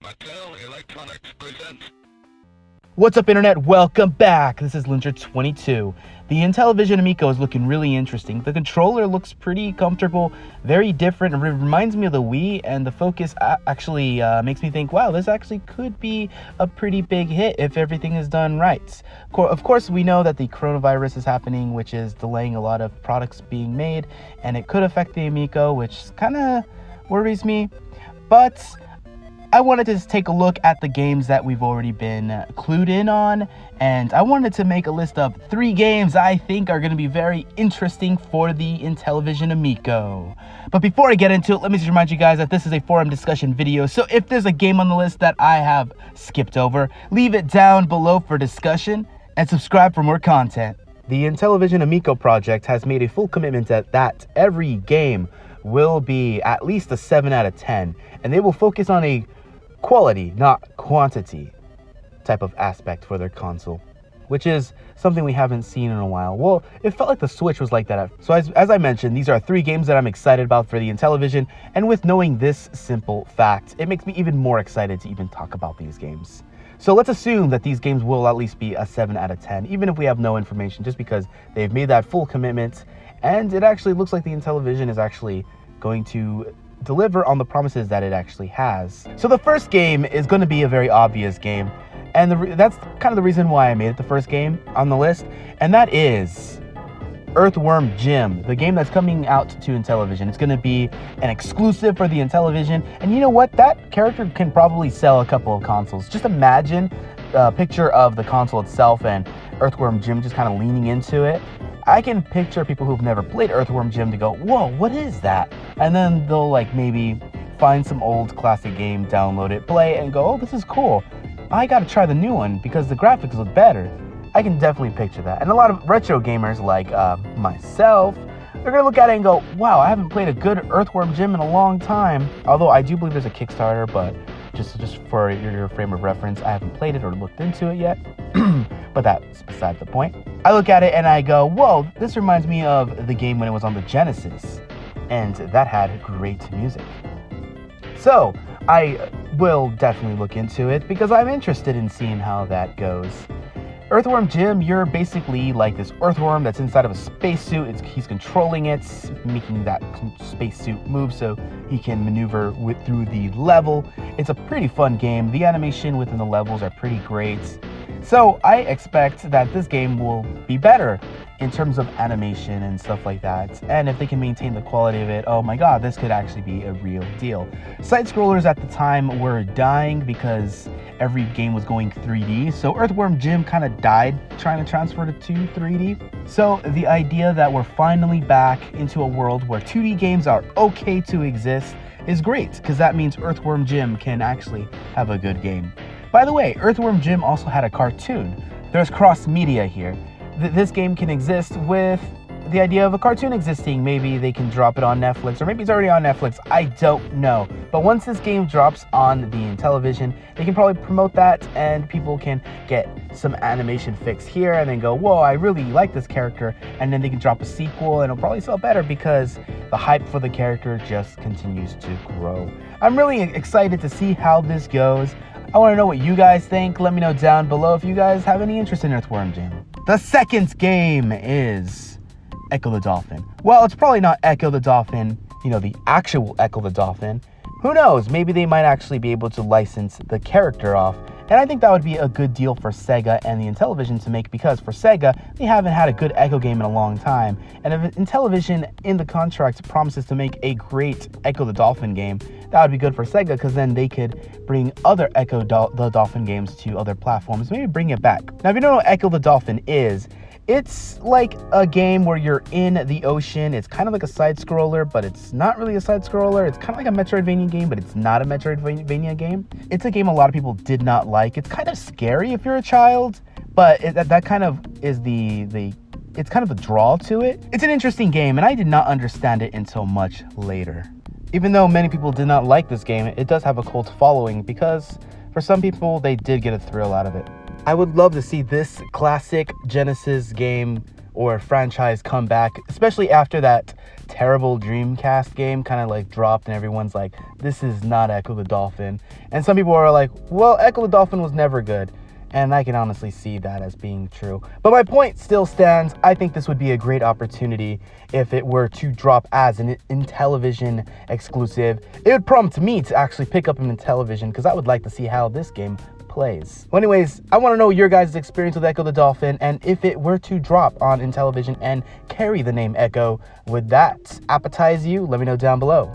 Mattel Electronics presents. What's up, Internet? Welcome back. This is Linger22. The Intellivision Amico is looking really interesting. The controller looks pretty comfortable, very different. It reminds me of the Wii, and the focus actually makes me think, wow, this actually could be a pretty big hit if everything is done right. Of course, we know that the coronavirus is happening, which is delaying a lot of products being made, and it could affect the Amico, which kind of worries me. But I wanted to just take a look at the games that we've already been clued in on, and I wanted to make a list of 3 games I think are going to be very interesting for the Intellivision Amico. But before I get into it, let me just remind you guys that this is a forum discussion video, so if there's a game on the list that I have skipped over, leave it down below for discussion, and subscribe for more content. The Intellivision Amico project has made a full commitment that every game will be at least a 7 out of 10, and they will focus on a quality, not quantity type of aspect for their console, which is something we haven't seen in a while. Well, it felt like the Switch was like that. So as I mentioned, these are 3 games that I'm excited about for the Intellivision, and with knowing this simple fact, it makes me even more excited to even talk about these games. So let's assume that these games will at least be a 7 out of 10, even if we have no information, just because they've made that full commitment, and it actually looks like the Intellivision is actually going to deliver on the promises that it actually has. So the first game is going to be a very obvious game, and that's kind of the reason why I made it the first game on the list, and that is Earthworm Jim, the game that's coming out to Intellivision. It's going to be an exclusive for the Intellivision, and you know what? That character can probably sell a couple of consoles. Just imagine a picture of the console itself and Earthworm Jim just kind of leaning into it. I can picture people who've never played Earthworm Jim to go, whoa, what is that? And then they'll maybe find some old classic game, download it, play, and go, oh, this is cool. I gotta try the new one because the graphics look better. I can definitely picture that. And a lot of retro gamers like myself, they're gonna look at it and go, wow, I haven't played a good Earthworm Jim in a long time. Although I do believe there's a Kickstarter, but just for your frame of reference, I haven't played it or looked into it yet. But that's beside the point. I look at it and I go, whoa, this reminds me of the game when it was on the Genesis, and that had great music. So I will definitely look into it because I'm interested in seeing how that goes. Earthworm Jim, you're basically like this earthworm that's inside of a spacesuit. He's controlling it, making that spacesuit move so he can maneuver through the level. It's a pretty fun game. The animation within the levels are pretty great. So I expect that this game will be better in terms of animation and stuff like that. And if they can maintain the quality of it, oh my god, this could actually be a real deal. Side-scrollers at the time were dying because every game was going 3D. So Earthworm Jim kind of died trying to transfer to 3D. So the idea that we're finally back into a world where 2D games are okay to exist is great, because that means Earthworm Jim can actually have a good game. By the way, Earthworm Jim also had a cartoon. There's cross-media here. This game can exist with the idea of a cartoon existing. Maybe they can drop it on Netflix, or maybe it's already on Netflix. I don't know. But once this game drops on the Intellivision, they can probably promote that, and people can get some animation fix here and then go, whoa, I really like this character, and then they can drop a sequel and it'll probably sell better because the hype for the character just continues to grow. I'm really excited to see how this goes. I want to know what you guys think. Let me know down below if you guys have any interest in Earthworm Jim. The second game is Echo the Dolphin. Well, it's probably not Echo the Dolphin, the actual Echo the Dolphin. Who knows? Maybe they might actually be able to license the character off. And I think that would be a good deal for Sega and the Intellivision to make, because for Sega, they haven't had a good Echo game in a long time. And if Intellivision in the contract promises to make a great Echo the Dolphin game, that would be good for Sega, because then they could bring other Echo the Dolphin games to other platforms. Maybe bring it back. Now, if you don't know what Echo the Dolphin is, it's like a game where you're in the ocean. It's kind of like a side-scroller, but it's not really a side-scroller. It's kind of like a Metroidvania game, but it's not a Metroidvania game. It's a game a lot of people did not like. It's kind of scary if you're a child, but that kind of is it's kind of the draw to it. It's an interesting game, and I did not understand it until much later. Even though many people did not like this game, it does have a cult following because for some people, they did get a thrill out of it. I would love to see this classic Genesis game or franchise come back, especially after that terrible Dreamcast game kind of like dropped, and everyone's like, this is not Echo the Dolphin. And some people are like, well, Echo the Dolphin was never good. And I can honestly see that as being true. But my point still stands. I think this would be a great opportunity if it were to drop as an Intellivision exclusive. It would prompt me to actually pick up an Intellivision because I would like to see how this game plays. Well, anyways, I want to know your guys' experience with Echo the Dolphin, and if it were to drop on Intellivision and carry the name Echo, would that appetize you? Let me know down below.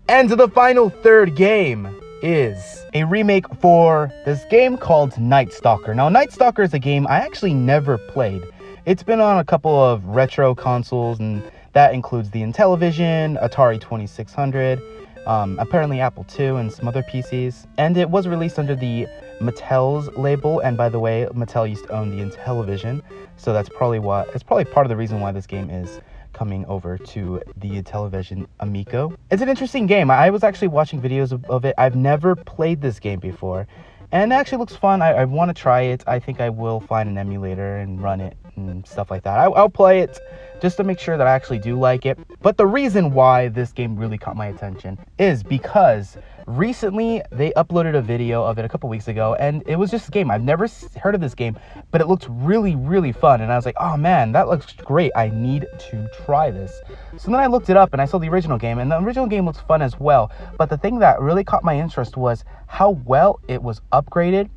And the final third game is a remake for this game called Night Stalker. Now, Night Stalker is a game I actually never played. It's been on a couple of retro consoles, and that includes the Intellivision, Atari 2600, apparently Apple II, and some other PCs. And it was released under the Mattel's label, and by the way, Mattel used to own the Intellivision, so that's probably part of the reason why this game is coming over to the Intellivision Amico. It's an interesting game. I was actually watching videos of it. I've never played this game before, and it actually looks fun. I want to try it. I think I will find an emulator and run it and stuff like that. I'll play it just to make sure that I actually do like it. But the reason why this game really caught my attention is because recently they uploaded a video of it a couple weeks ago, and it was just a game. I've never heard of this game, but it looked really fun, and I was like, oh man, that looks great. I need to try this. So then I looked it up and I saw the original game, and the original game looks fun as well. But the thing that really caught my interest was how well it was upgraded.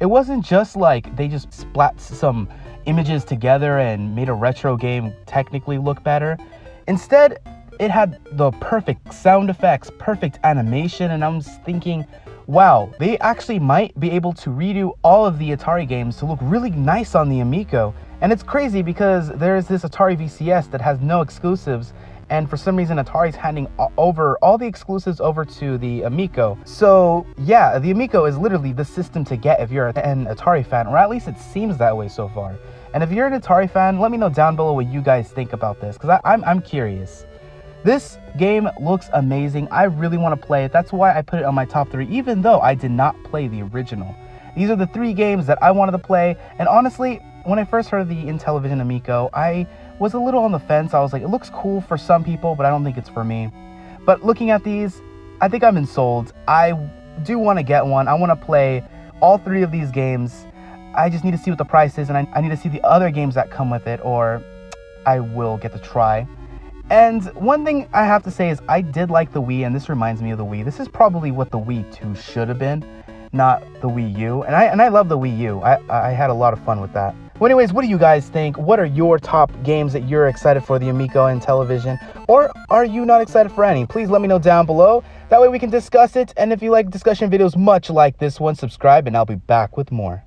It wasn't just like they just splat some images together and made a retro game technically look better. Instead, it had the perfect sound effects, perfect animation, and I'm thinking, wow, they actually might be able to redo all of the Atari games to look really nice on the Amico. And it's crazy because there's this Atari VCS that has no exclusives, and for some reason Atari's handing over all the exclusives over to the Amico. So yeah, the Amico is literally the system to get if you're an Atari fan, or at least it seems that way so far. And if you're an Atari fan, let me know down below what you guys think about this, because I'm curious. This game looks amazing. I really want to play it. That's why I put it on my top 3, even though I did not play the original. These are the 3 games that I wanted to play, and honestly, when I first heard of the Intellivision Amico, I was a little on the fence. I was like, it looks cool for some people, but I don't think it's for me. But looking at these, I think I'm sold. I do want to get one. I want to play all 3 of these games. I just need to see what the price is, and I need to see the other games that come with it, or I will get to try. And one thing I have to say is I did like the Wii, and this reminds me of the Wii. This is probably what the Wii 2 should have been, not the Wii U. And I love the Wii U. I had a lot of fun with that. Well, anyways, what do you guys think? What are your top games that you're excited for the Amico and Intellivision? Or are you not excited for any? Please let me know down below. That way we can discuss it. And if you like discussion videos much like this one, subscribe and I'll be back with more.